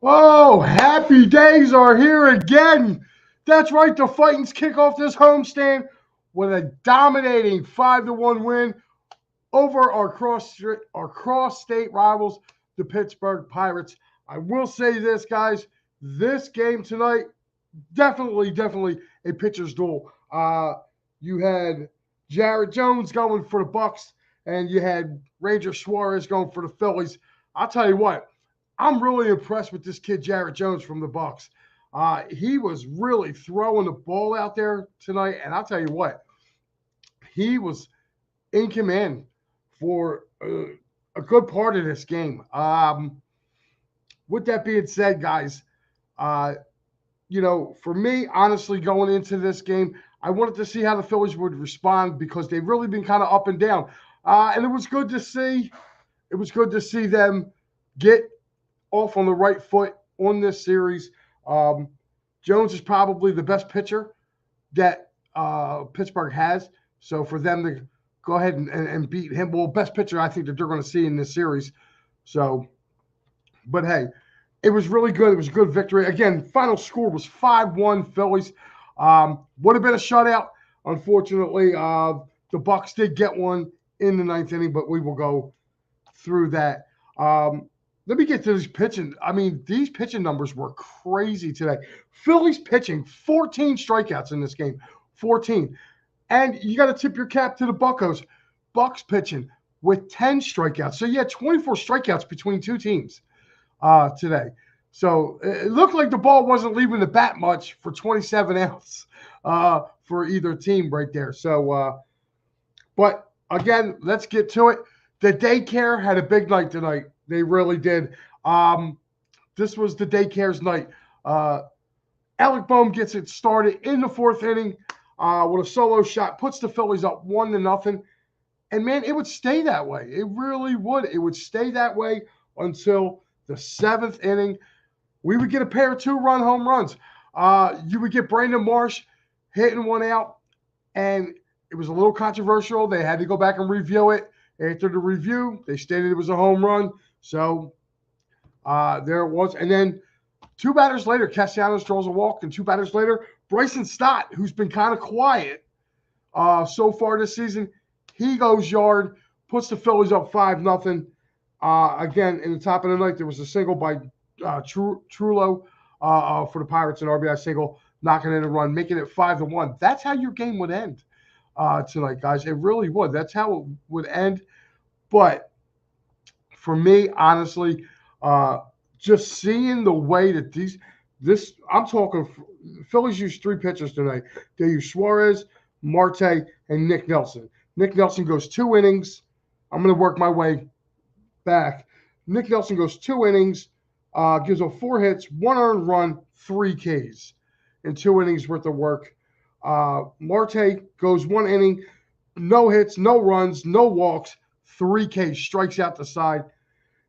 Oh, happy days are here again. That's right. The Fightins kick off this homestand with a dominating 5-1 win over our cross-state rivals, the Pittsburgh Pirates. I will say this, guys. This game tonight, definitely a pitcher's duel. You had Jared Jones going for the Bucks, and you had Ranger Suarez going for the Phillies. I'll tell you what. I'm really impressed with this kid, Jared Jones from the Bucks. He was really throwing the ball out there tonight, and I'll tell you what, he was in command for a good part of this game. With that being said, guys, for me, honestly, going into this game, I wanted to see how the Phillies would respond because they've really been kind of up and down, and it was good to see. It was good to see them get off on the right foot on this series. Jones is probably the best pitcher that Pittsburgh has. So for them to go ahead and beat him, well, best pitcher I think that they're going to see in this series. So, but hey, it was really good. It was a good victory. Again, final score was 5-1 Phillies. Would have been a shutout. Unfortunately, the Bucks did get one in the ninth inning, but we will go through that. Let me get to these pitching. I mean, these pitching numbers were crazy today. Phillies pitching 14 strikeouts in this game, 14. And you got to tip your cap to the Buccos. Bucks pitching with 10 strikeouts. So you had 24 strikeouts between two teams today. So it looked like the ball wasn't leaving the bat much for 27 outs for either team right there. So, but again, let's get to it. The daycare had a big night tonight. They really did. This was the daycare's night. Alec Bohm gets it started in the fourth inning with a solo shot, puts the Phillies up 1-0. And, man, it would stay that way. It really would. It would stay that way until the seventh inning. We would get a pair of two-run home runs. You would get Brandon Marsh hitting one out, and it was a little controversial. They had to go back and review it. After the review, they stated it was a home run. So there it was. And then two batters later, Castellanos draws a walk. And two batters later, Bryson Stott, who's been kind of quiet so far this season, he goes yard, puts the Phillies up 5-0. Again, in the top of the night, there was a single by Trullo for the Pirates, an RBI single, knocking in a run, making it 5-1. That's how your game would end tonight, guys. It really would. That's how it would end. But for me, honestly, just seeing the way that I'm talking, Phillies used three pitchers tonight. They used Suarez, Marte, and Nick Nelson. Nick Nelson goes 2 innings. I'm going to work my way back. Nick Nelson goes 2 innings, gives up 4 hits, 1 earned run, 3 Ks in 2 innings worth of work. Marte goes 1 inning, no hits, no runs, no walks, 3 Ks, strikes out the side.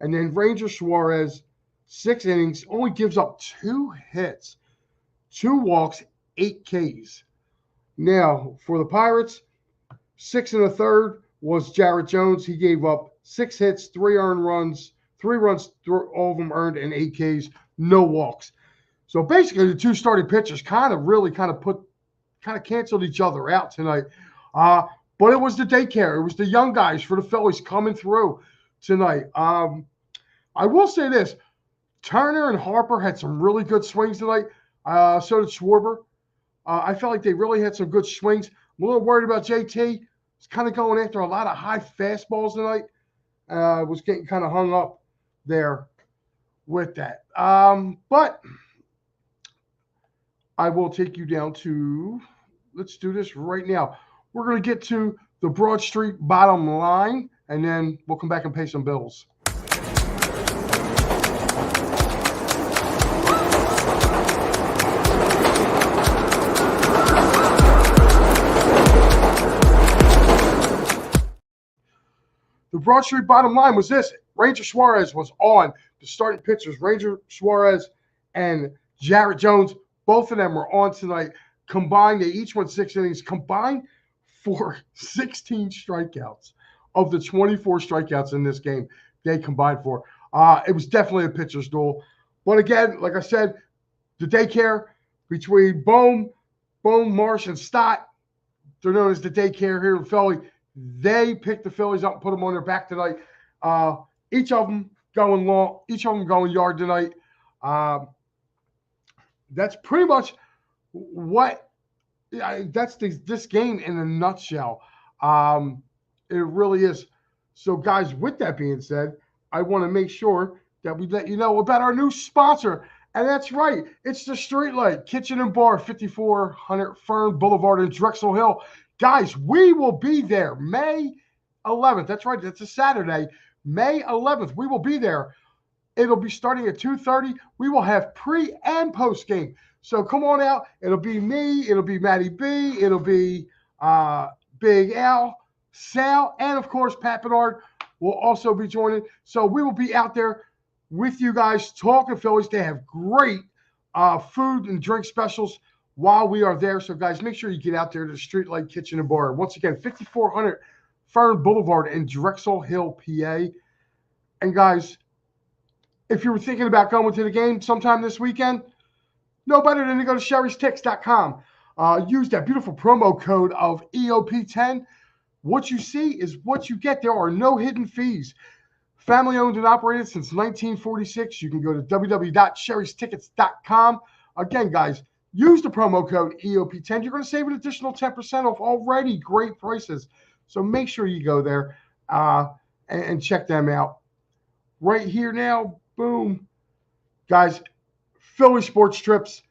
And then Ranger Suarez, 6 innings, only gives up 2 hits, 2 walks, 8 Ks. Now, for the Pirates, 6 1/3 was Jared Jones. He gave up 6 hits, 3 earned runs, 3 runs, all of them earned, and 8 Ks, no walks. So basically, the two starting pitchers kind of canceled each other out tonight. But it was the daycare. It was the young guys for the Phillies coming through tonight. I will say this. Turner and Harper had some really good swings tonight. So did Schwarber. I felt like they really had some good swings. I'm a little worried about JT. He's kind of going after a lot of high fastballs tonight. Was getting kind of hung up there with that. But I will take you down to, let's do this right now. We're going to get to the Broad Street bottom line, and then we'll come back and pay some bills. The Broad Street bottom line was this. Ranger Suarez was on. The starting pitchers, Ranger Suarez and Jared Jones, both of them were on tonight. Combined, they each went 6 innings. Combined for 16 strikeouts of the 24 strikeouts in this game they combined for. It was definitely a pitcher's duel. But again, like I said, the daycare between Bohm, Marsh, and Stott, they're known as the daycare here in Philly. They picked the Phillies up and put them on their back tonight. Each of them going long, each of them going yard tonight. That's pretty much what. That's this game in a nutshell. It really is. So, guys, with that being said, I want to make sure that we let you know about our new sponsor. And that's right. It's the Streetlight Kitchen and Bar, 5400 Ferne Blvd in Drexel Hill. Guys, we will be there May 11th. That's right. That's a Saturday. May 11th. We will be there. It'll be starting at 2:30. We will have pre and post game. So come on out. It'll be me. It'll be Matty B. It'll be Big Al, Sal, and, of course, Pat Bernard will also be joining. So we will be out there with you guys talking Phillies. They have great food and drink specials while we are there. So, guys, make sure you get out there to the Streetlight Kitchen and Bar. Once again, 5400 Ferne Blvd in Drexel Hill, PA. And, guys, if you were thinking about going to the game sometime this weekend, no better than to go to sherrystix.com. Use that beautiful promo code of EOP10. What you see is what you get. There are no hidden fees. Family owned and operated since 1946. You can go to www.sherrystickets.com. Again, guys, use the promo code EOP10. You're going to save an additional 10% off already great prices. So make sure you go there and check them out. Right here now, boom. Guys, Philly Sports Trips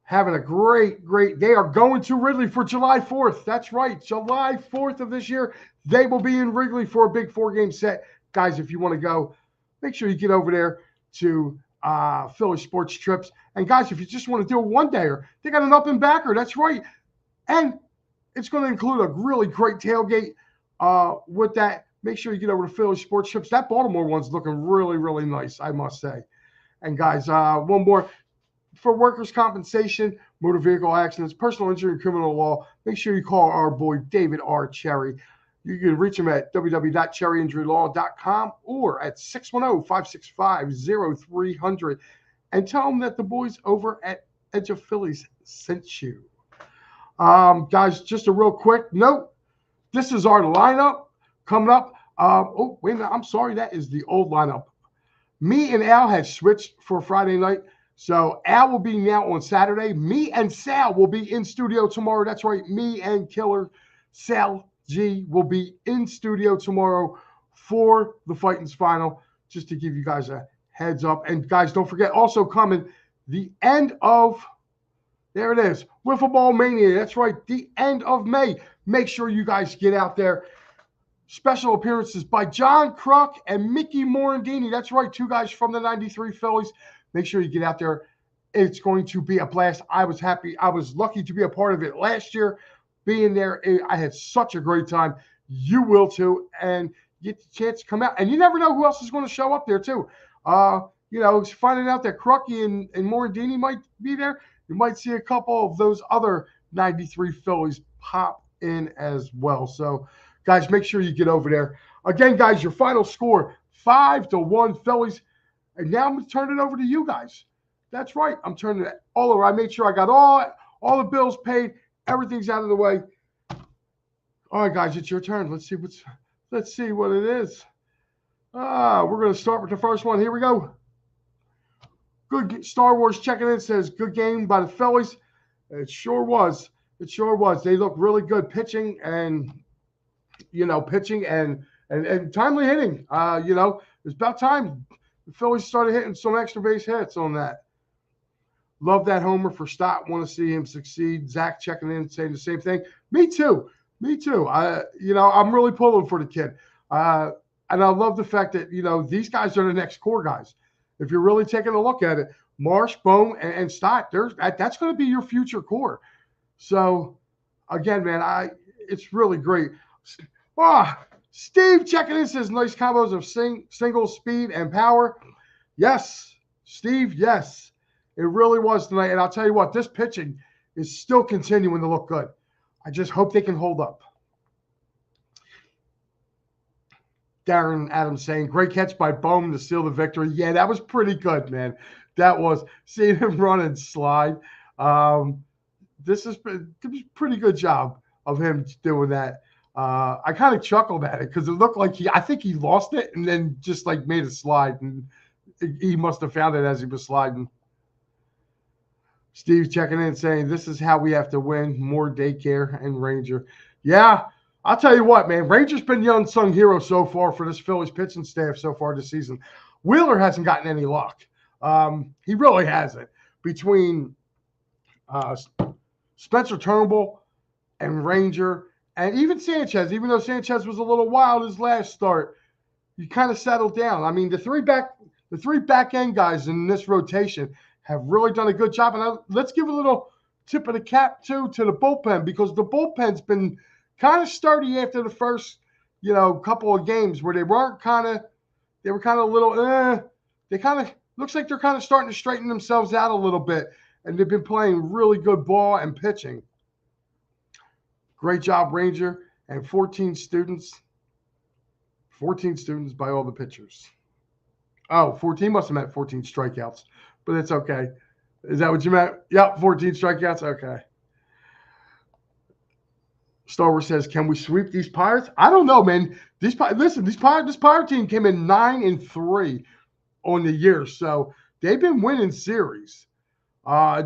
having a great. They are going to Wrigley for July 4th. That's right. July 4th of this year, they will be in Wrigley for a big 4-game set. Guys, if you want to go, make sure you get over there to Philly Sports Trips. And, guys, if you just want to do a one-dayer, they got an up and backer. That's right. And it's going to include a really great tailgate with that. Make sure you get over to Philly Sports Trips. That Baltimore one's looking really nice, I must say. And, guys, one more. For workers' compensation, motor vehicle accidents, personal injury, and criminal law, make sure you call our boy David R. Cherry. You can reach him at www.cherryinjurylaw.com or at 610-565-0300 and tell him that the boys over at Edge of Phillies sent you. Guys, just a real quick note. This is our lineup coming up. Oh, wait a minute. I'm sorry. That is the old lineup. Me and Al had switched for Friday night. So Al will be now on Saturday. Me and Sal will be in studio tomorrow. That's right. Me and Killer Sal G will be in studio tomorrow for the Fightins final, just to give you guys a heads up. And, guys, don't forget, also coming the end of, there it is, Wiffle Ball Mania. That's right, the end of May. Make sure you guys get out there. Special appearances by John Kruk and Mickey Morandini. That's right, 2 guys from the 93 Phillies. Make sure you get out there. It's going to be a blast. I was happy. I was lucky to be a part of it last year. Being there, I had such a great time. You will too. And get the chance to come out. And you never know who else is going to show up there too. Finding out that Krucky and Morandini might be there. You might see a couple of those other 93 Phillies pop in as well. So, guys, make sure you get over there. Again, guys, your final score, 5-1 Phillies. And now I'm going to turn it over to you guys. That's right. I'm turning it all over. I made sure I got all the bills paid. Everything's out of the way. All right, guys, it's your turn. Let's see what it is. We're going to start with the first one. Here we go. Good Star Wars checking in, says good game by the Phillies. It sure was. They look really good pitching and timely hitting. It's about time the Phillies started hitting some extra base hits on that. Love that homer for Stott. Want to see him succeed. Zach checking in, saying the same thing. Me too. I'm really pulling for the kid. And I love the fact that, these guys are the next core guys. If you're really taking a look at it, Marsh, Bohm, and Stott, that's going to be your future core. So, again, man, it's really great. Steve checking in, says nice combos of single speed and power. Yes, Steve, yes. It really was tonight. And I'll tell you what, this pitching is still continuing to look good. I just hope they can hold up. Darren Adams saying, great catch by Bowman to seal the victory. Yeah, that was pretty good, man. That was seeing him run and slide. This is a pretty good job of him doing that. I kind of chuckled at it because it looked like I think he lost it and then just like made a slide, and he must have found it as he was sliding. Steve checking in saying, this is how we have to win. More daycare and Ranger. Yeah, I'll tell you what, man. Ranger's been the unsung hero so far for this Phillies pitching staff so far this season. Wheeler hasn't gotten any luck. He really hasn't. Between Spencer Turnbull and Ranger and even Sanchez, even though Sanchez was a little wild his last start, he kind of settled down. I mean, the three back end guys in this rotation have really done a good job. And let's give a little tip of the cap, too, to the bullpen, because the bullpen's been kind of sturdy after the first, couple of games where they were kind of a little, they kind of, looks like they're kind of starting to straighten themselves out a little bit. And they've been playing really good ball and pitching. Great job, Ranger. And 14 students by all the pitchers. Oh, 14 must have meant 14 strikeouts, but it's okay. Is that what you meant? Yep, 14 strikeouts. Okay. Star Wars says, can we sweep these Pirates? I don't know, man. This Pirate team came in 9-3 on the year, so they've been winning series.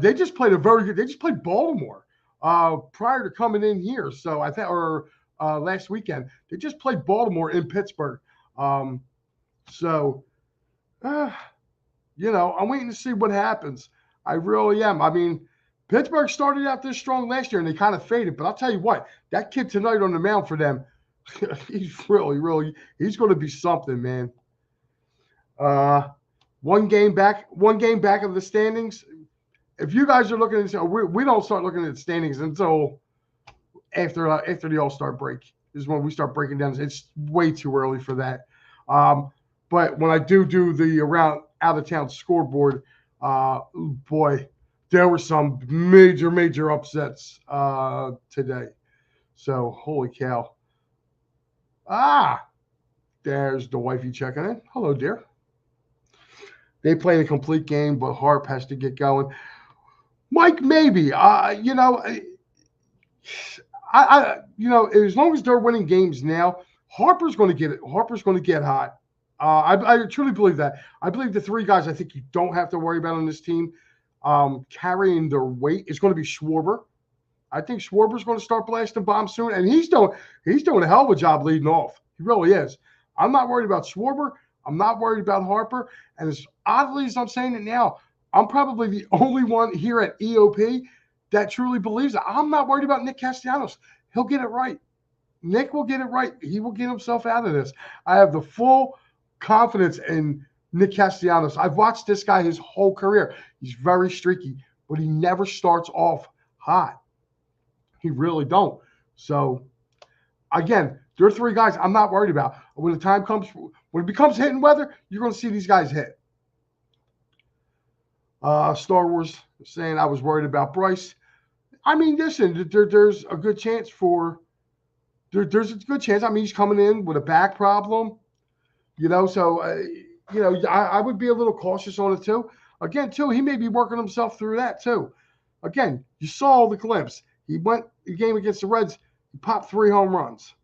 They just played they just played Baltimore prior to coming in here. So I think, last weekend, they just played Baltimore in Pittsburgh. I'm waiting to see what happens. I really am. I mean, Pittsburgh started out this strong last year and they kind of faded, but I'll tell you what, that kid tonight on the mound for them, he's he's going to be something, man. One game back of the standings. If you guys are looking at this, we don't start looking at the standings until after the All-Star break is when we start breaking down. It's way too early for that. But when I do the around out-of-town scoreboard, boy, there were some major upsets today. So, holy cow. There's the wifey checking in. Hello, dear. They played a complete game, but Harp has to get going. Mike, maybe. As long as they're winning games now, Harper's going to get it. Harper's going to get hot. I truly believe that. I believe the three guys I think you don't have to worry about on this team carrying their weight is going to be Schwarber. I think Schwarber's going to start blasting bombs soon, and he's doing a hell of a job leading off. He really is. I'm not worried about Schwarber. I'm not worried about Harper. And as oddly as I'm saying it now, I'm probably the only one here at EOP that truly believes it. I'm not worried about Nick Castellanos. He'll get it right. Nick will get it right. He will get himself out of this. I have the full confidence in Nick Castellanos. I've watched this guy his whole career. He's very streaky, but he never starts off hot. He really don't. So, again, there are three guys I'm not worried about. When the time comes, when it becomes hitting weather, you're going to see these guys hit. Star Wars saying I was worried about Bryce. I mean, listen, there's a good chance there's a good chance. I mean, he's coming in with a back problem, so, I would be a little cautious on it too. Again, too, he may be working himself through that too. Again, you saw the glimpse. He went the game against the Reds. He popped 3 home runs.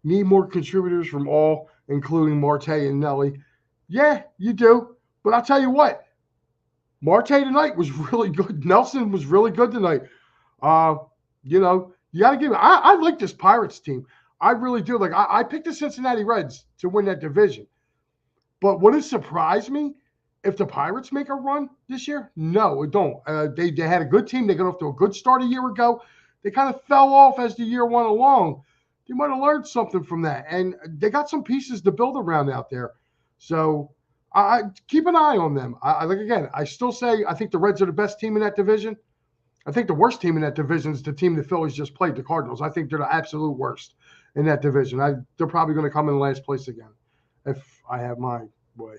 Need more contributors from all, including Marte and Nelly. Yeah, you do. But I'll tell you what, Marte tonight was really good. Nelson was really good tonight. You got to give it. I like this Pirates team. I really do. Like I picked the Cincinnati Reds to win that division. But would it surprise me if the Pirates make a run this year? No, it don't. They had a good team. They got off to a good start a year ago. They kind of fell off as the year went along. They might have learned something from that. And they got some pieces to build around out there. So I keep an eye on them. I still say I think the Reds are the best team in that division. I think the worst team in that division is the team the Phillies just played, the Cardinals. I think they're the absolute worst in that division. They're probably going to come in last place again if I have my way.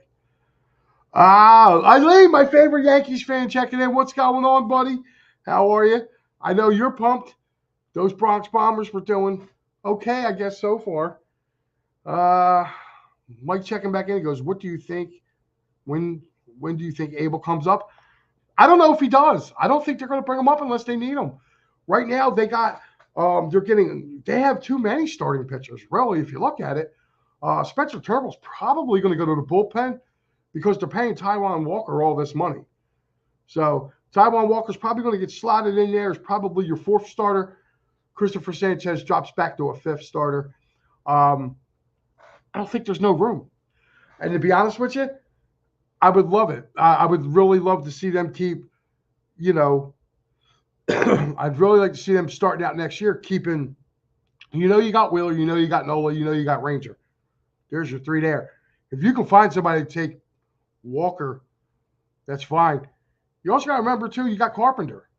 Eileen, my favorite Yankees fan, checking in. What's going on, buddy? How are you? I know you're pumped. Those Bronx Bombers were doing okay, I guess, so far. Mike checking back in. He goes, what do you think? When do you think Abel comes up? I don't know if he does. I don't think they're going to bring him up unless they need him. Right now, they have too many starting pitchers, really, if you look at it. Spencer Turnbull's probably going to go to the bullpen because they're paying Taijuan Walker all this money. So Taijuan Walker's probably going to get slotted in there as probably your fourth starter. Christopher Sanchez drops back to a fifth starter. I don't think there's no room. And to be honest with you, I would love it. I would really love to see them keep, I'd really like to see them starting out next year keeping, you got Wheeler, you got Nola, you got Ranger. There's your three there. If you can find somebody to take Walker, that's fine. You also got to remember, too, you got Carpenter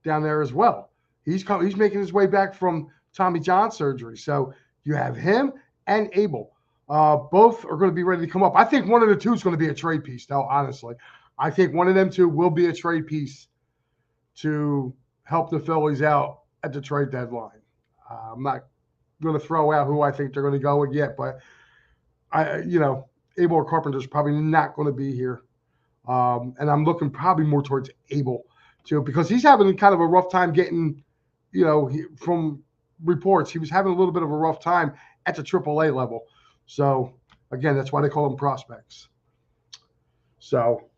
down there as well. He's making his way back from Tommy John surgery. So you have him and Abel. Both are going to be ready to come up. I think one of the two is going to be a trade piece, though, honestly. I think one of them two will be a trade piece to help the Phillies out at the trade deadline. I'm not going to throw out who I think they're going to go with yet, but Abel or Carpenter is probably not going to be here. And I'm looking probably more towards Abel, too, because he's having kind of a rough time getting, from reports, he was having a little bit of a rough time at the AAA level. So, again, that's why they call them prospects. So,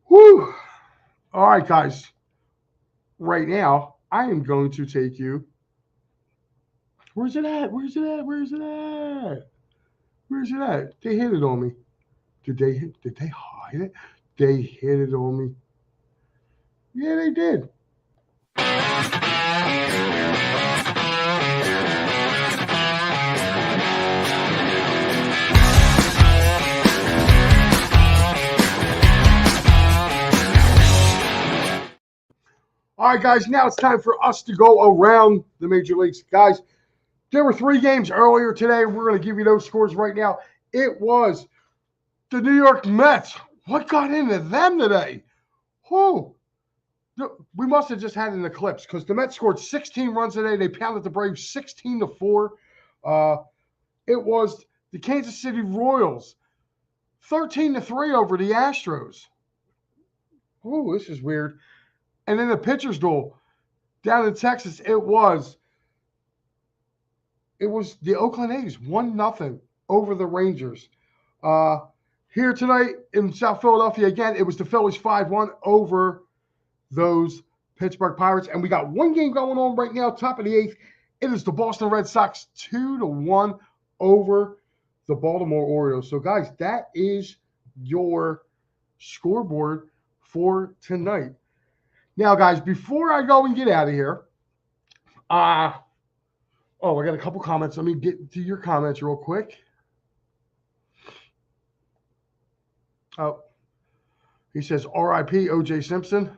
whew. All right, guys. Right now, I am going to take you. Where's it at? They hit it on me. Did they hide it? They hit it on me. Yeah, they did. All right, guys, now it's time for us to go around the major leagues. Guys, there were 3 games earlier today. We're going to give you those scores right now. It was the New York Mets. What got into them today? Whew. We must have just had an eclipse because the Mets scored 16 runs today. They pounded the Braves 16-4. It was the Kansas City Royals 13-3 over the Astros. Oh, this is weird. And then the pitcher's duel down in Texas, it was the Oakland A's 1-0 over the Rangers. Here tonight in South Philadelphia, again, it was the Phillies 5-1 over those Pittsburgh Pirates. And we got one game going on right now, top of the 8th. It is the Boston Red Sox 2-1 over the Baltimore Orioles. So, guys, that is your scoreboard for tonight. Now, guys, before I go and get out of here, I got a couple comments. Let me get to your comments real quick. Oh, he says, R.I.P. O.J. Simpson.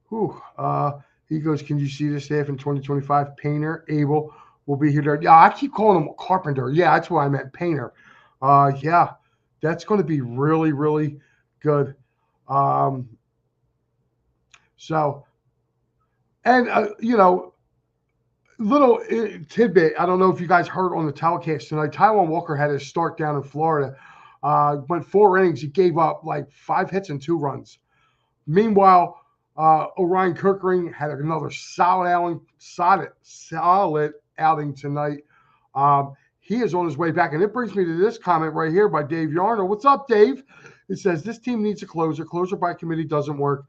He goes, can you see the staff in 2025? Painter, Abel will be here. Yeah, I keep calling him Carpenter. Yeah, that's what I meant, Painter. Yeah, that's going to be really, really good. So, and, little tidbit, I don't know if you guys heard on the telecast tonight, Taijuan Walker had his start down in Florida. Went 4 innings. He gave up like 5 hits and 2 runs. Meanwhile, Orion Kirkering had another solid outing tonight. He is on his way back. And it brings me to this comment right here by Dave Yarner. What's up, Dave? It says, this team needs a closer. Closer by committee doesn't work.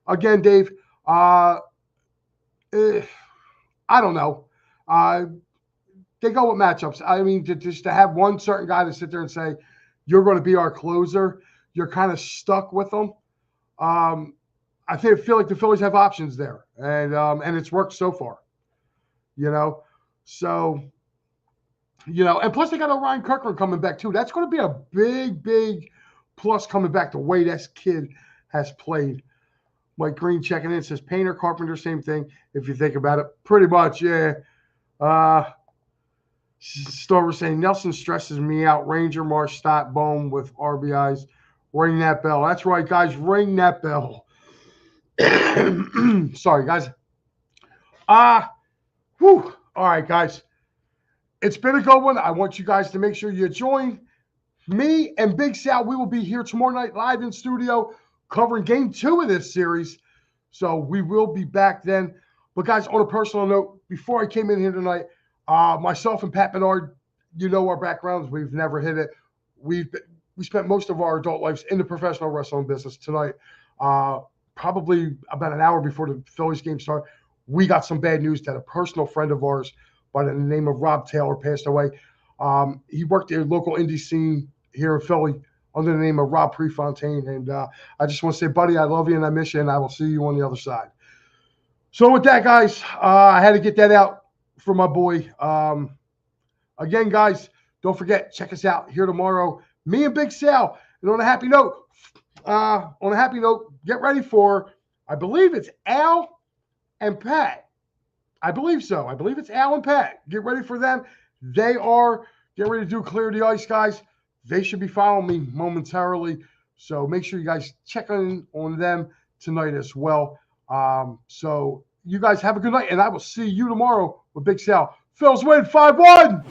Again, Dave, I don't know. They go with matchups. I mean, just to have one certain guy to sit there and say, you're going to be our closer, you're kind of stuck with them. I feel like the Phillies have options there, and it's worked so far. So, and plus they got Orion Kirkland coming back too. That's going to be a big, big plus coming back the way this kid has played. Mike Green checking in says Painter, Carpenter, same thing. If you think about it, pretty much, yeah. Stover saying Nelson stresses me out. Ranger, Marsh, Stott, Bohm with RBIs. Ring that bell. That's right, guys. Ring that bell. Sorry, guys. All right, guys. It's been a good one. I want you guys to make sure you join me and Big Sal. We will be here tomorrow night live in studio covering game 2 of this series. So we will be back then. But guys, on a personal note, before I came in here tonight, myself and Pat Bernard, you know our backgrounds. We've never hit it. We spent most of our adult lives in the professional wrestling business. Tonight, probably about an hour before the Phillies game started, we got some bad news that a personal friend of ours by the name of Rob Taylor passed away. He worked the local indie scene here in Philly under the name of Rob Prefontaine. And I just want to say, buddy, I love you and I miss you, and I will see you on the other side. So with that, guys, I had to get that out for my boy. Again, guys, don't forget, check us out here tomorrow. Me and Big Sal. And on a happy note, get ready for, I believe it's Al and Pat. I believe so. I believe it's Al and Pat. Get ready for them. They are getting ready to do Clear the Ice, guys. They should be following me momentarily. So make sure you guys check on them tonight as well. So you guys have a good night, and I will see you tomorrow with Big Sal. Phil's win 5-1.